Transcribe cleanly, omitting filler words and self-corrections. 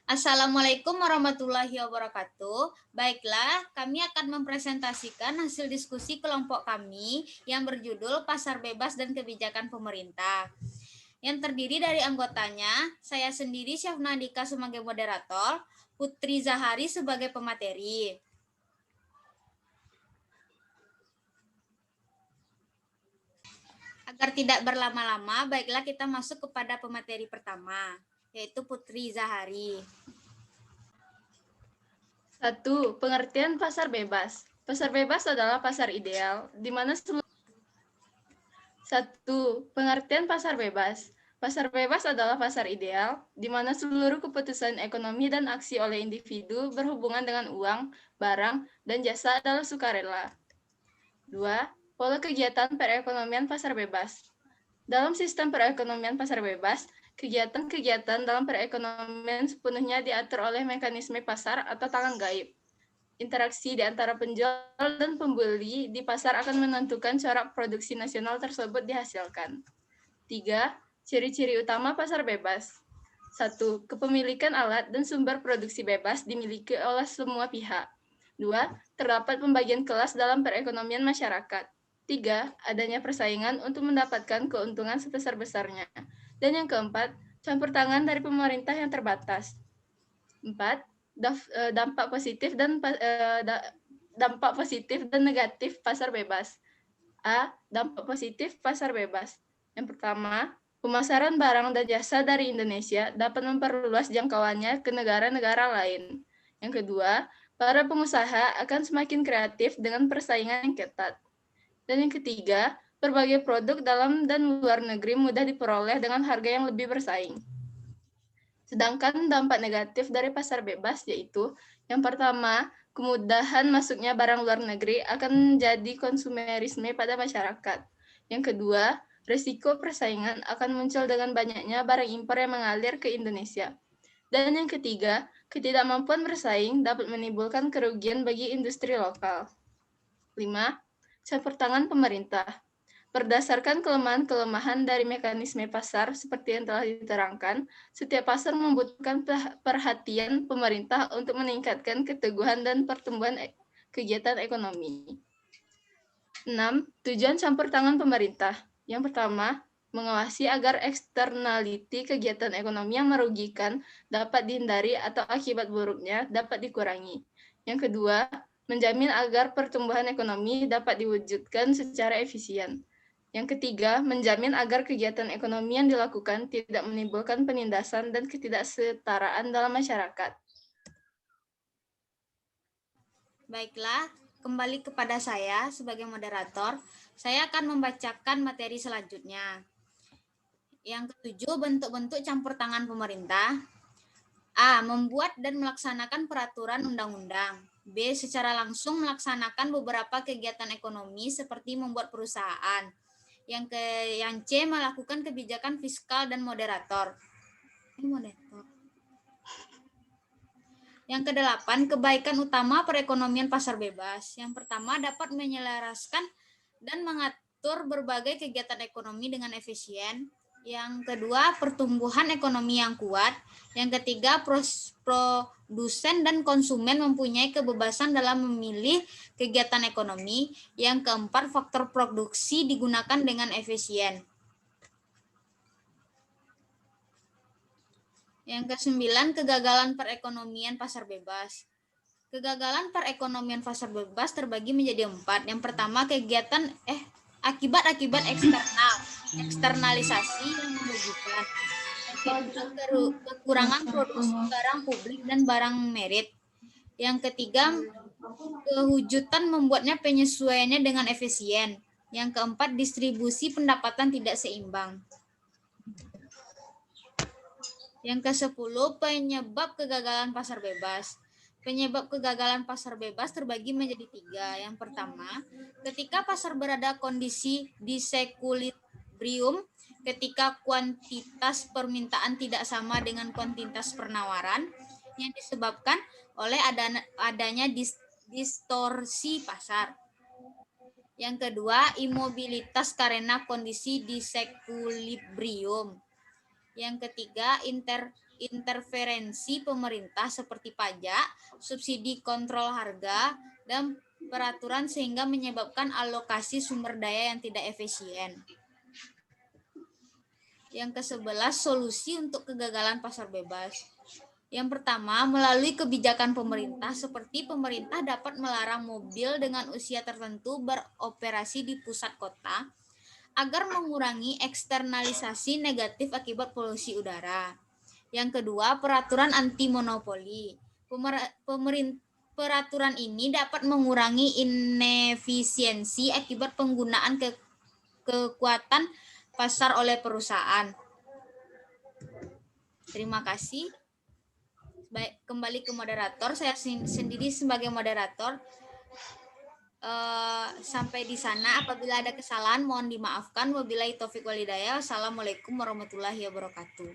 Assalamualaikum warahmatullahi wabarakatuh. Baiklah, kami akan mempresentasikan hasil diskusi kelompok kami yang berjudul Pasar Bebas dan Kebijakan Pemerintah. Yang terdiri dari anggotanya, saya sendiri Syafna Dika sebagai moderator, Putri Zahari sebagai pemateri. Agar tidak berlama-lama, baiklah kita masuk kepada pemateri pertama, yaitu Putri Zahari. 1. Pengertian pasar bebas. Pasar bebas adalah pasar ideal, di mana 1. Pengertian pasar bebas. Pasar bebas adalah pasar ideal, di mana seluruh keputusan ekonomi dan aksi oleh individu berhubungan dengan uang, barang, dan jasa adalah sukarela. 2. Pola kegiatan perekonomian pasar bebas. Dalam sistem perekonomian pasar bebas, kegiatan-kegiatan dalam perekonomian sepenuhnya diatur oleh mekanisme pasar atau tangan gaib. Interaksi di antara penjual dan pembeli di pasar akan menentukan corak produksi nasional tersebut dihasilkan. 3. Ciri-ciri utama pasar bebas. 1. Kepemilikan alat dan sumber produksi bebas dimiliki oleh semua pihak. 2. Terdapat pembagian kelas dalam perekonomian masyarakat. 3. Adanya persaingan untuk mendapatkan keuntungan sebesar-besarnya. Dan yang keempat, campur tangan dari pemerintah yang terbatas. 4. Dampak positif dan negatif pasar bebas. A. Dampak positif pasar bebas. Yang pertama, pemasaran barang dan jasa dari Indonesia dapat memperluas jangkauannya ke negara-negara lain. Yang kedua, para pengusaha akan semakin kreatif dengan persaingan yang ketat. Dan yang ketiga, berbagai produk dalam dan luar negeri mudah diperoleh dengan harga yang lebih bersaing. Sedangkan dampak negatif dari pasar bebas yaitu yang pertama, kemudahan masuknya barang luar negeri akan menjadi konsumerisme pada masyarakat. Yang kedua, risiko persaingan akan muncul dengan banyaknya barang impor yang mengalir ke Indonesia. Dan yang ketiga, ketidakmampuan bersaing dapat menimbulkan kerugian bagi industri lokal. 5. Campur tangan pemerintah. Berdasarkan kelemahan-kelemahan dari mekanisme pasar seperti yang telah diterangkan, setiap pasar membutuhkan perhatian pemerintah untuk meningkatkan keteguhan dan pertumbuhan kegiatan ekonomi. 6. Tujuan campur tangan pemerintah. Yang pertama, mengawasi agar eksternaliti kegiatan ekonomi yang merugikan dapat dihindari atau akibat buruknya dapat dikurangi. Yang kedua, menjamin agar pertumbuhan ekonomi dapat diwujudkan secara efisien. Yang ketiga, menjamin agar kegiatan ekonomi yang dilakukan tidak menimbulkan penindasan dan ketidaksetaraan dalam masyarakat. Baiklah, kembali kepada saya sebagai moderator. Saya akan membacakan materi selanjutnya. Yang ketujuh, bentuk-bentuk campur tangan pemerintah. A. Membuat dan melaksanakan peraturan undang-undang. B. Secara langsung melaksanakan beberapa kegiatan ekonomi seperti membuat perusahaan. Yang C. Melakukan kebijakan fiskal dan moderator. Yang kedelapan, kebaikan utama perekonomian pasar bebas. Yang pertama, dapat menyelaraskan dan mengatur berbagai kegiatan ekonomi dengan efisien. Yang kedua, pertumbuhan ekonomi yang kuat. Yang ketiga, produsen dan konsumen mempunyai kebebasan dalam memilih kegiatan ekonomi. Yang keempat, faktor produksi digunakan dengan efisien. Yang kesembilan, kegagalan perekonomian pasar bebas. Kegagalan perekonomian pasar bebas terbagi menjadi 4. Yang pertama, akibat-akibat eksternalisasi yang merugikan. Yang kedua, kekurangan produksi barang publik dan barang merit. Yang ketiga, kewujudan membuatnya penyesuaiannya dengan efisien. Yang keempat, distribusi pendapatan tidak seimbang. Yang ke-10, penyebab kegagalan pasar bebas. Penyebab kegagalan pasar bebas terbagi menjadi 3. Yang pertama, ketika pasar berada kondisi disequilibrium, ketika kuantitas permintaan tidak sama dengan kuantitas penawaran, yang disebabkan oleh adanya distorsi pasar. Yang kedua, imobilitas karena kondisi disequilibrium. Yang ketiga, interferensi pemerintah seperti pajak, subsidi kontrol harga, dan peraturan sehingga menyebabkan alokasi sumber daya yang tidak efisien. Yang ke-11, solusi untuk kegagalan pasar bebas. Yang pertama, melalui kebijakan pemerintah, seperti pemerintah dapat melarang mobil dengan usia tertentu beroperasi di pusat kota agar mengurangi eksternalisasi negatif akibat polusi udara. Yang kedua, peraturan anti monopoli. Peraturan ini dapat mengurangi inefisiensi akibat penggunaan kekuatan pasar oleh perusahaan. Terima kasih. Baik, kembali ke moderator. Saya sendiri sebagai moderator. Sampai di sana. Apabila ada kesalahan, mohon dimaafkan. Wabillahi taufiq walhidayah. Wassalamualaikum warahmatullahi wabarakatuh.